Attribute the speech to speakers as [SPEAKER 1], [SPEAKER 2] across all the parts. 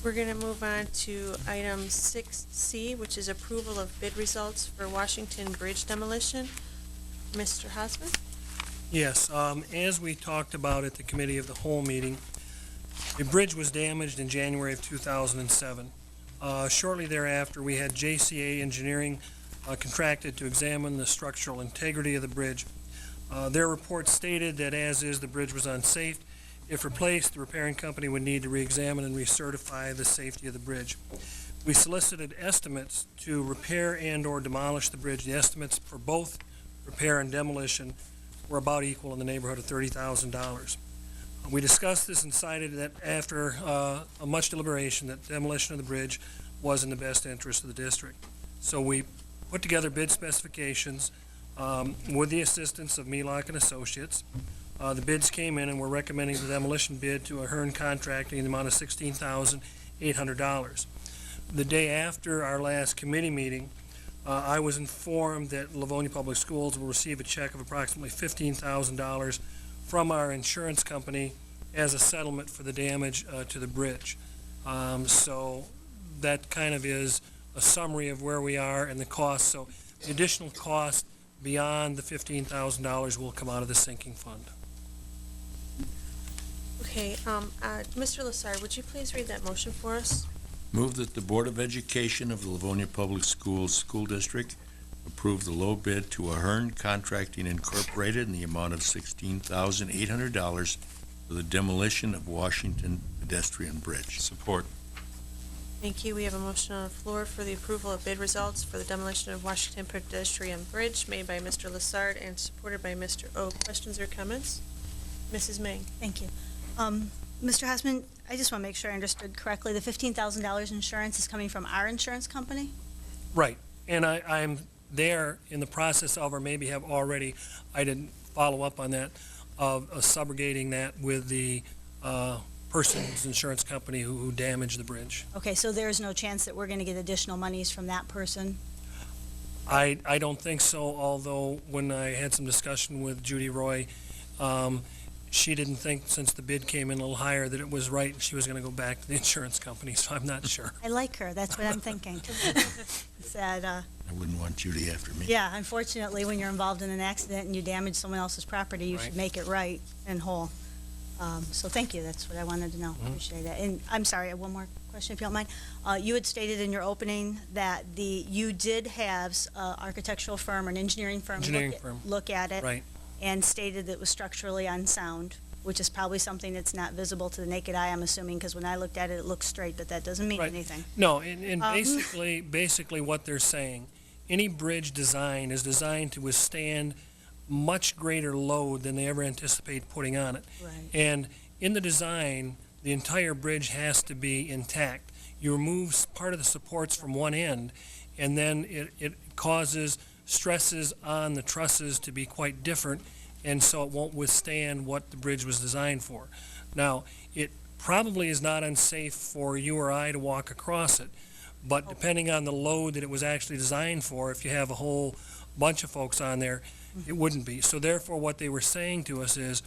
[SPEAKER 1] We're going to move on to item 6C, which is approval of bid results for Washington Bridge demolition. Mr. Hosman?
[SPEAKER 2] Yes, as we talked about at the Committee of the Whole meeting, the bridge was damaged in January of 2007. Shortly thereafter, we had JCA Engineering contracted to examine the structural integrity of the bridge. Their report stated that as is, the bridge was unsafe. If replaced, the repairing company would need to re-examine and recertify the safety of the bridge. We solicited estimates to repair and/or demolish the bridge. The estimates for both repair and demolition were about equal in the neighborhood of $30,000. We discussed this and decided that after a much deliberation that demolition of the bridge was in the best interest of the district. So we put together bid specifications with the assistance of Melock and Associates. The bids came in, and we're recommending the demolition bid to Ahern Contracting in the amount of $16,800. The day after our last committee meeting, I was informed that Livonia Public Schools will receive a check of approximately $15,000 from our insurance company as a settlement for the damage to the bridge. So that kind of is a summary of where we are and the cost. So the additional cost beyond the $15,000 will come out of the sinking fund.
[SPEAKER 1] Okay, Mr. Lassard, would you please read that motion for us?
[SPEAKER 3] Move that the Board of Education of the Livonia Public Schools School District approve the low bid to Ahern Contracting Incorporated in the amount of $16,800 for the demolition of Washington pedestrian bridge.
[SPEAKER 4] Support.
[SPEAKER 1] Thank you. We have a motion on the floor for the approval of bid results for the demolition of Washington pedestrian bridge made by Mr. Lassard and supported by Mr. O. Questions or comments? Mrs. May.
[SPEAKER 5] Thank you. Mr. Hosman, I just want to make sure I understood correctly. The $15,000 insurance is coming from our insurance company?
[SPEAKER 2] Right, and I'm there in the process of, or maybe have already, I didn't follow up on that, of subrogating that with the person's insurance company who damaged the bridge.
[SPEAKER 5] Okay, so there's no chance that we're going to get additional monies from that person?
[SPEAKER 2] I don't think so, although when I had some discussion with Judy Roy, she didn't think, since the bid came in a little higher, that it was right, and she was going to go back to the insurance company, so I'm not sure.
[SPEAKER 5] I like her. That's what I'm thinking. It's that,
[SPEAKER 3] I wouldn't want Judy after me.
[SPEAKER 5] yeah, unfortunately, when you're involved in an accident and you damage someone else's property, you
[SPEAKER 2] Right.
[SPEAKER 5] should make it right and whole. So thank you. That's what I wanted to know. Appreciate that. And I'm sorry, I have one more question, if you don't mind. You had stated in your opening that you did have an architectural firm or an engineering firm look at it.
[SPEAKER 2] Right.
[SPEAKER 5] And stated that it was structurally unsound, which is probably something that's not visible to the naked eye, I'm assuming, because when I looked at it, it looked straight, but that doesn't mean
[SPEAKER 2] Right.
[SPEAKER 5] anything.
[SPEAKER 2] No, and basically what they're saying, any bridge design is designed to withstand much greater load than they ever anticipate putting on it.
[SPEAKER 5] Right.
[SPEAKER 2] And in the design, the entire bridge has to be intact. You remove part of the supports from one end, and then it causes stresses on the trusses to be quite different, and so it won't withstand what the bridge was designed for. Now, it probably is not unsafe for you or I to walk across it, but depending on the load that it was actually designed for, if you have a whole bunch of folks on there, it wouldn't be. So therefore, what they were saying to us is,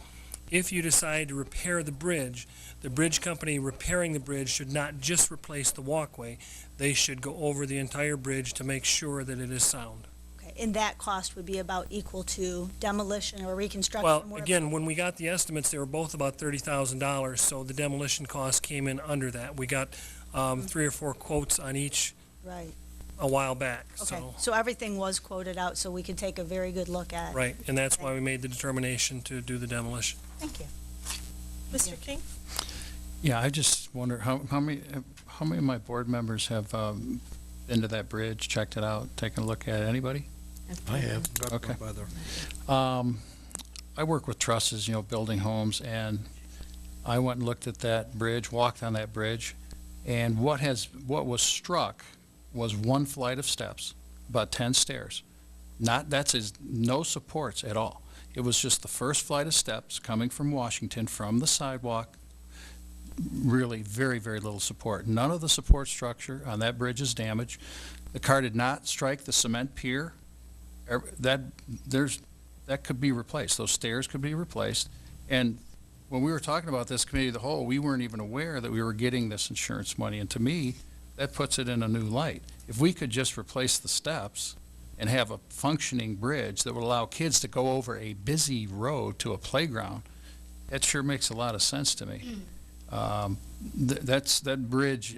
[SPEAKER 2] if you decide to repair the bridge company repairing the bridge should not just replace the walkway, they should go over the entire bridge to make sure that it is sound.
[SPEAKER 5] And that cost would be about equal to demolition or reconstruction?
[SPEAKER 2] Well, again, when we got the estimates, they were both about $30,000, so the demolition cost came in under that. We got 3 or 4 quotes on each
[SPEAKER 5] Right.
[SPEAKER 2] a while back.
[SPEAKER 5] Okay, so everything was quoted out, so we could take a very good look at it.
[SPEAKER 2] Right, and that's why we made the determination to do the demolition.
[SPEAKER 5] Thank you.
[SPEAKER 1] Mr. King?
[SPEAKER 4] Yeah, I just wonder how many of my board members have been to that bridge, checked it out, taken a look at it? Anybody?
[SPEAKER 3] I have.
[SPEAKER 4] Okay. I work with trusses, building homes, and I went and looked at that bridge, walked on that bridge, and what was struck was one flight of steps, about 10 stairs. No supports at all. It was just the first flight of steps coming from Washington, from the sidewalk. Really very, very little support. None of the support structure on that bridge is damaged. The car did not strike the cement pier. That could be replaced. Those stairs could be replaced. And when we were talking about this committee of the whole, we weren't even aware that we were getting this insurance money. And to me, that puts it in a new light. If we could just replace the steps and have a functioning bridge that would allow kids to go over a busy road to a playground, that sure makes a lot of sense to me. That bridge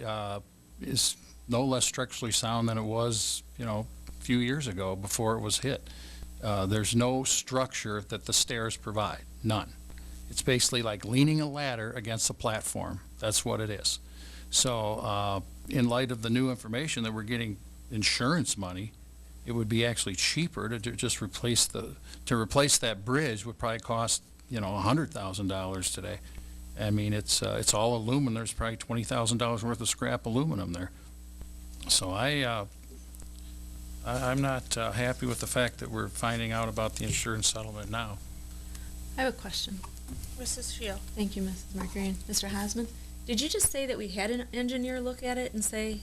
[SPEAKER 4] is no less structurally sound than it was, a few years ago before it was hit. There's no structure that the stairs provide, none. It's basically like leaning a ladder against a platform. That's what it is. So in light of the new information that we're getting insurance money, it would be actually cheaper to just replace that bridge would probably cost, $100,000 today. I mean, it's all aluminum. There's probably $20,000 worth of scrap aluminum there. So I'm not happy with the fact that we're finding out about the insurance settlement now.
[SPEAKER 6] I have a question.
[SPEAKER 1] Mrs. Shield?
[SPEAKER 6] Thank you, Mrs. Markarian. Mr. Hosman, did you just say that we had an engineer look at it and say,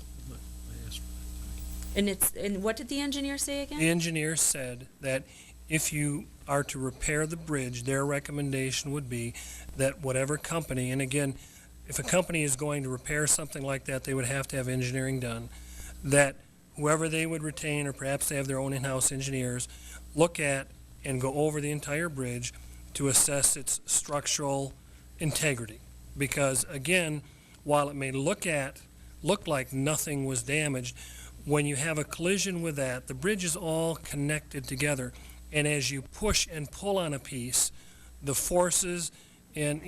[SPEAKER 6] and what did the engineer say again?
[SPEAKER 2] The engineer said that if you are to repair the bridge, their recommendation would be that whatever company, and again, if a company is going to repair something like that, they would have to have engineering done, that whoever they would retain, or perhaps they have their own in-house engineers, look at and go over the entire bridge to assess its structural integrity. Because again, while it may look like nothing was damaged, when you have a collision with that, the bridge is all connected together. And as you push and pull on a piece, the forces, and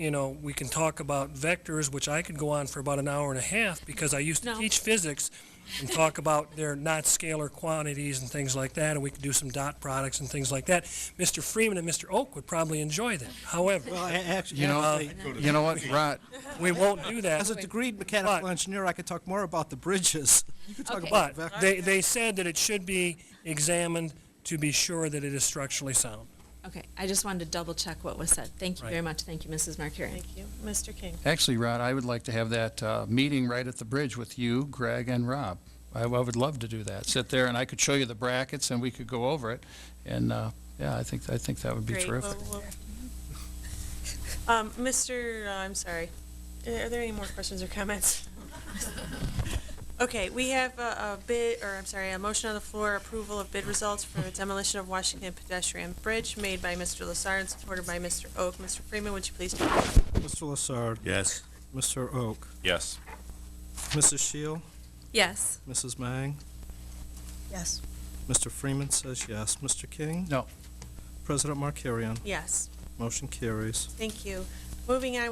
[SPEAKER 2] we can talk about vectors, which I could go on for about an hour and a half because I used to
[SPEAKER 6] No.
[SPEAKER 2] teach physics and talk about their not scalar quantities and things like that, and we could do some dot products and things like that. Mr. Freeman and Mr. Oak would probably enjoy that. However,
[SPEAKER 7] Well, actually,
[SPEAKER 4] You know what, Rod?
[SPEAKER 2] we won't do that.
[SPEAKER 7] as a degreed mechanical
[SPEAKER 2] But-
[SPEAKER 7] engineer, I could talk more about the bridges. You could talk
[SPEAKER 6] Okay.
[SPEAKER 7] about
[SPEAKER 2] But
[SPEAKER 7] vectors.
[SPEAKER 2] they said that it should be examined to be sure that it is structurally sound.
[SPEAKER 6] Okay, I just wanted to double check what was said. Thank you
[SPEAKER 2] Right.
[SPEAKER 6] very much. Thank you, Mrs. Markarian.
[SPEAKER 1] Thank you. Mr. King?
[SPEAKER 4] Actually, Rod, I would like to have that meeting right at the bridge with you, Greg, and Rob. I would love to do that. Sit there, and I could show you the brackets, and we could go over it. And I think that would be
[SPEAKER 1] Great.
[SPEAKER 4] terrific.
[SPEAKER 1] I'm sorry. Are there any more questions or comments? Okay, we have a motion on the floor, approval of bid results for the demolition of Washington pedestrian bridge made by Mr. Lassard and supported by Mr. Oak. Mr. Freeman, would you please take the roll?
[SPEAKER 7] Mr. Lassard,
[SPEAKER 3] Yes.
[SPEAKER 7] Mr. Oak,
[SPEAKER 8] Yes.
[SPEAKER 7] Mrs. Shield,
[SPEAKER 6] Yes.
[SPEAKER 7] Mrs. Mang,
[SPEAKER 5] Yes.
[SPEAKER 7] Mr. Freeman says yes. Mr. King?
[SPEAKER 4] No.
[SPEAKER 7] President Markarian,
[SPEAKER 1] Yes,
[SPEAKER 7] motion carries.
[SPEAKER 1] thank you. Moving on.